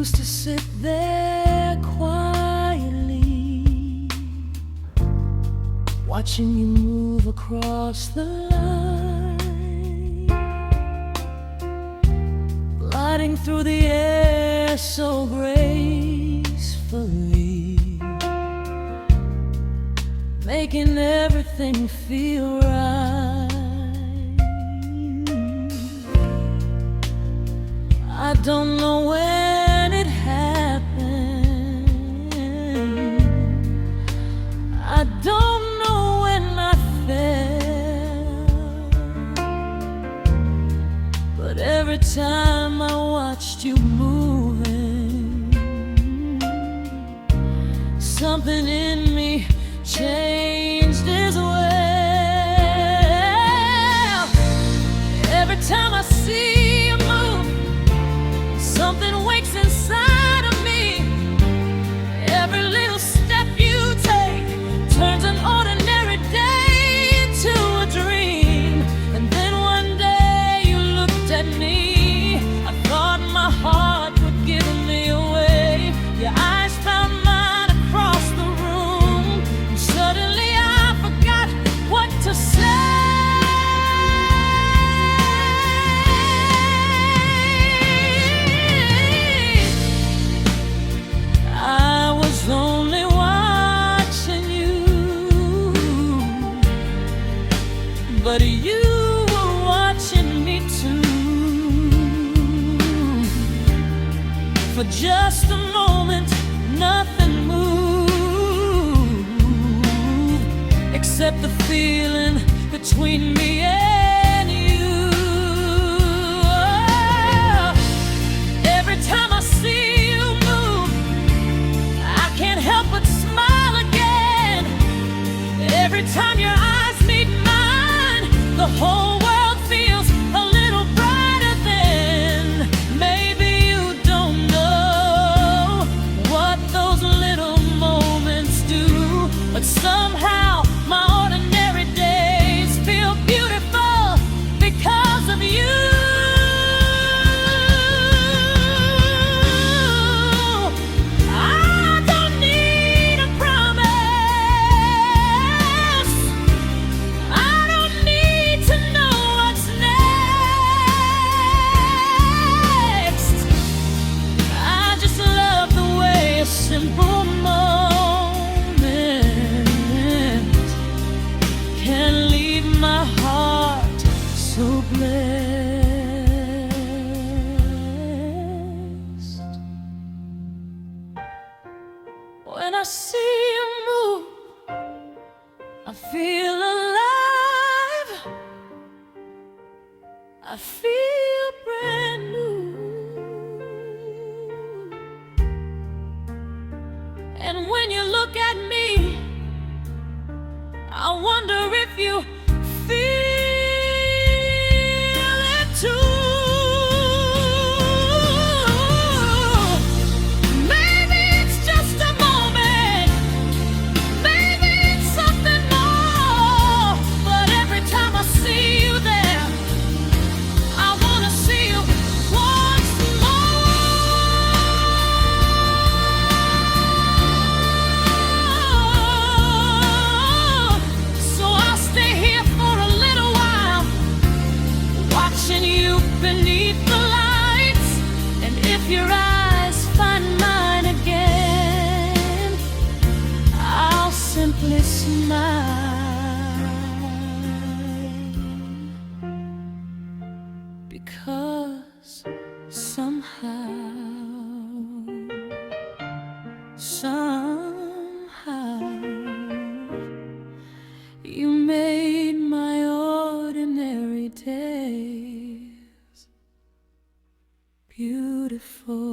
used to sit there quietly, watching you move across the line, gliding through the air so gracefully, making everything feel right. I don't know when it happened, I don't know when I fell, but every time I watched you moving, something in me changed as well. Every time I see you move, something wakes inside of me. Every little step you take turns an ordinary day into a dream. And then one day you looked at me, I thought my heart would give me away. Your eyes found mine across the room, and suddenly I forgot what to say. Only watching you, but you were watching me too. For just a moment, nothing moved except the feeling between me and you. Every time I see help but smile again. Every time your eyes meet mine, the whole world feels a little brighter then. Maybe you don't know what those little moments do, but somehow my ordinary days feel beautiful because of you. Simple moment can leave my heart so blessed. When I see you move, I feel alive, I feel brand new. And when you look at me, I wonder if you feel it too. Maybe it's just a moment, maybe it's something more, but every time I see you there, I wanna see you once more. Beneath the lights, and if your eyes find mine again, I'll simply smile, because somehow you made my ordinary day beautiful.